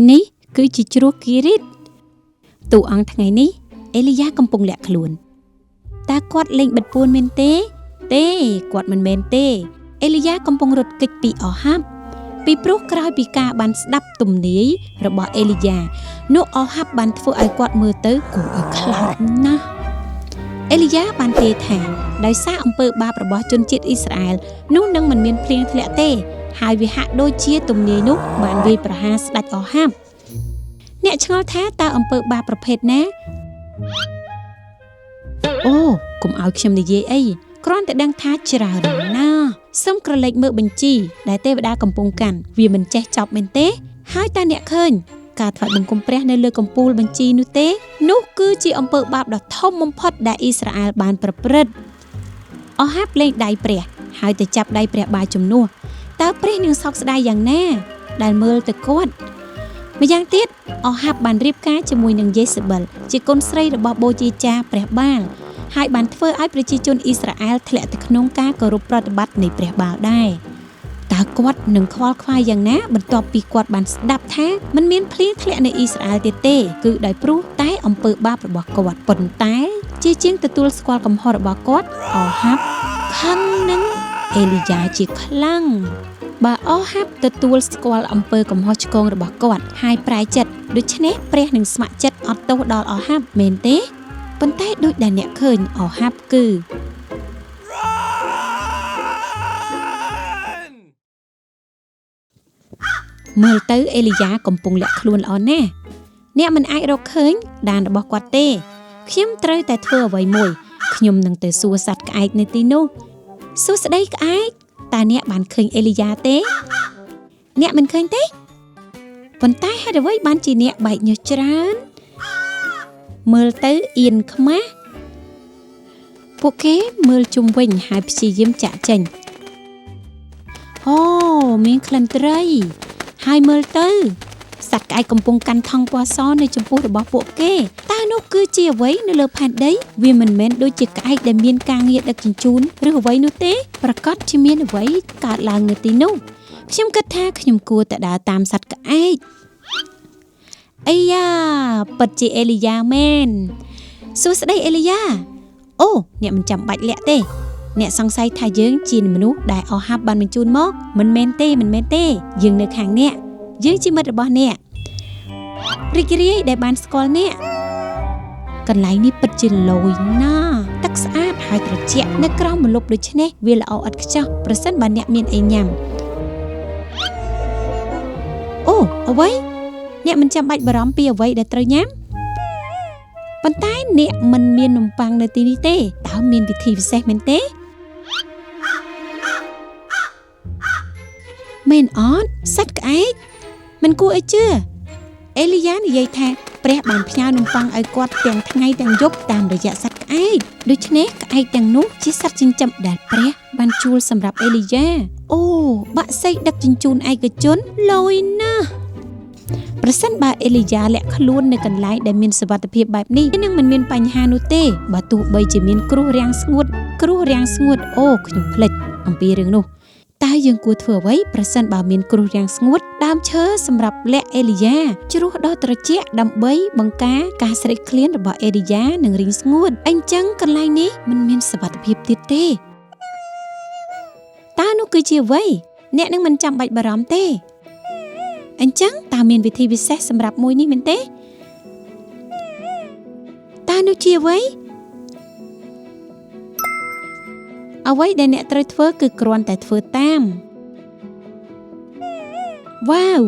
នេះគឺជាជ្រោះគីរីតតួអង្គថ្ងៃនេះអេលីយ៉ាកំពុងលាក់ខ្លួនតើគាត់លេងបិទពួនមែនទេគាត់មិនមែនទេអេលីយ៉ាកំពុងរត់គេចពីអូហាប់ពីព្រោះក្រោយពីការបានស្ដាប់ទំនាយរបស់អេលីយ៉ានោះអូហាប់បានធ្វើឲ្យគាត់មើលទៅគួរឲ្យខ្លាចណាស់អេលីយ៉ាបានទាយថាដោយសារអំពើបាបរបស់ជនជាតិអ៊ីស្រាអែលនោះនឹងមិនមានភ្លៀងធ្លាក់ទេហើយវាហាក់ដូចជាទំនាយនោះបានវាយប្រហារស្ដេចអូហាប់អ្នកឆ្ងល់ថាតើអំពើបាបប្រភេទណាអូកុំឲ្យខ្ញុំនិយាយអីគ្រាន់តែដឹងថាច្រើនណាស់សូមក្រឡេកមើលបញ្ជីដែលទេវតាកំពុងកាន់វាមិនចេះចប់មែនទេហើយតើអ្នកឃើញការថ្វាយបង្គំព្រះនៅលើកំពូលបញ្ជីនោះទេនោះគឺជាអំពើបាបដ៏ធំបំផុតដែលអ៊ីស្រាអែលបានប្រព្រឹត្តអូហាប់លេងដៃព្រះហើយទៅចាប់ដៃព្រះបាទជំនួសតើព្រះនឹងសោកស្ដាយយ៉ាងណាដែលមើលទៅគាត់ម្យ៉ាងទៀតអូហាប់បានរៀបការជាមួយនឹងយេសេបិលជាកូនស្រីរបស់បូជាចារ្យព្រះបាលហើយបានធ្វើឲ្យប្រជាជនអ៊ីស្រាអែលធ្លាក់ទៅក្នុងការគោរពប្រតិបត្តិនៃព្រះបាលដែរតើគាត់នឹងខ្វល់ខ្វាយយ៉ាងណាបន្ទាប់ពីគាត់បានស្ដាប់ថាមិនមានភ្លៀងធ្លាក់នៅអ៊ីស្រាអែលទៀតទេគឺដោយព្រោះតែអំពើបាបរបស់គាត់ប៉ុន្តែជាជាងទទួលស្គាល់កំហុសរបស់គាត់អូហាប់ខឹងនឹងអេលីយ៉ាជាខ្លាំងបើអូហាប់ទទួលស្គាល់អំពើកំហុសឆ្គងរបស់គាត់ហើយប្រែចិត្តដូច្នេះព្រះនឹងស្ម័គ្រចិត្តអត់ទោសដល់អូហាប់មែនទេប៉ុន្តែដូចដែលអ្នកឃើញអូហាប់គឺមើលទៅអេលីយ៉ាកំពុងលាក់ខ្លួនល្អណាស់អ្នកមិនអាចរកឃើញដានរបស់គាត់ទេខ្ញុំត្រូវតែធ្វើអ្វីមួយខ្ញុំនឹងទៅសួរសត្វក្អែកនៅទីនោះសួស្ដីក្អែកតើអ្នកបានឃើញអេលីយ៉ាទេអ្នកមិនឃើញទេប៉ុន្តែហេតុអ្វីបានជាអ្នកបែកញើសច្រើនមើលទៅអៀនខ្មាស់ពួកគេមើលជុំវិញហើយព្យាយាមចាក់ចេញអូមានក្លិនត្រីហើយមើលទៅសត្វក្អែកកំពុងកាន់ថង់ពណ៌សនៅចំពោះរបស់ពួកគេតើនោះគឺជាអ្វីនៅលើផែនដីវាមិនមែនដូចជាក្អែកដែលមានការងារដឹកជញ្ជូនឬអ្វីនោះទេប្រកាសជាមានអ្វីកើតឡើងនៅទីនោះខ្ញុំគិតថាខ្ញុំគួរតែដើរតាមសត្វក្អែកអាយ៉ាពិតជាអេលីយ៉ាមែនសួស្ដីអេលីយ៉ាអូអ្នកមិនចាំបាច់លាក់ទេអ្នកសង្ស័យថាយើងជាមនុស្សដែលអូហាប់បានបញ្ជូនមកមិនមែនទេយើងនៅខាងអ្នកយើងជាមិត្តរបស់អ្នករីករាយដែលបានស្គាល់អ្នកកន្លែងនេះពិតជាលយណាស់ទឹកស្អាតហើយត្រជាក់នៅក្រោមម្លប់ដូច្នេះវាល្អឥតខ្ចោះប្រសិនបើអ្នកមានអីញ៉ាំអូអ្វីអ្នកមិនចាំបាច់បារម្ភពីអ្វីដែលត្រូវញ៉ាំប៉ុន្តែអ្នកមិនមាននំប៉័ងនៅទីនេះទេតើមានវិធីពិសេសមែនទេមែនអត់សត្វក្អែកមិនគួរឲ្យជឿអេលីយ៉ានិយាយថាព្រះបានផ្ញើនំប៉័ងឲ្យគាត់ទាំងថ្ងៃទាំងយប់តាមរយៈសត្វក្អែកដូច្នេះក្អែកទាំងនោះជាសត្វចិញ្ចឹមដែលព្រះបានជួលសម្រាប់អេលីយ៉ាអូបាក់សីដឹកជញ្ជូនឯកជនលយណាស់ប្រសិនបើអេលីយ៉ាលាក់ខ្លួននៅកន្លែងដែលមានសុវត្ថិភាពបែបនេះនឹងមិនមានបញ្ហានោះទេបើទោះបីជាមានគ្រោះរាំងស្ងួតអូខ្ញុំភ្លេចអំពីរឿងនោះតើយើងគួរធ្វើអ្វីប្រសិនបើមានគ្រោះរាំងស្ងួតដើមឈើសម្រាប់លាក់អេលីយ៉ាជ្រោះដ៏ត្រជាក់ដើម្បីបង្ការការស្រេកឃ្លានរបស់អេលីយ៉ានឹងរីងស្ងួតអញ្ចឹងកន្លែងនេះមិនមានសុវត្ថិភាពទៀតទេតើនោះគឺជាអ្វីអ្នកនឹងមិនចាំបាច់បារម្ភទេអញ្ចឹងតើមានវិធីពិសេសសម្រាប់មួយនេះមែនទេតើនោះជាអ្វីដែលអ្នកត្រូវធ្វើគឺគ្រាន់តែធ្វើតាមវ៉ាវ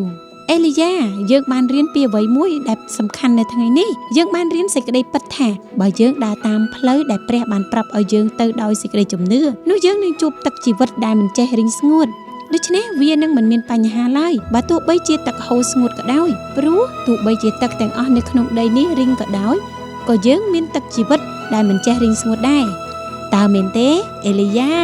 អេលីយ៉ាយើងបានរៀនពីអ្វីមួយដែលសំខាន់នៅថ្ងៃនេះយើងបានរៀនសេចក្តីពិតថាបើយើងដើរតាមផ្លូវដែលព្រះបានប្រាប់ឲ្យយើងទៅដោយសេចក្តីជំនឿនោះយើងនឹងជួបទឹកជីវិតដែលមិនចេះរីងស្ងួតដូច្នេះវានឹងមិនមានបញ្ហាឡើយបើទោះបីជាទឹកហូរស្ងួតក៏ដោយព្រោះទោះបីជាទឹកទាំងអស់នៅក្នុងដីនេះរីងក៏ដោយក៏យើងមានទឹកជីវិតដែលមិនចេះរីងស្ងួតដែរតើមែនទេអេលីយ៉ា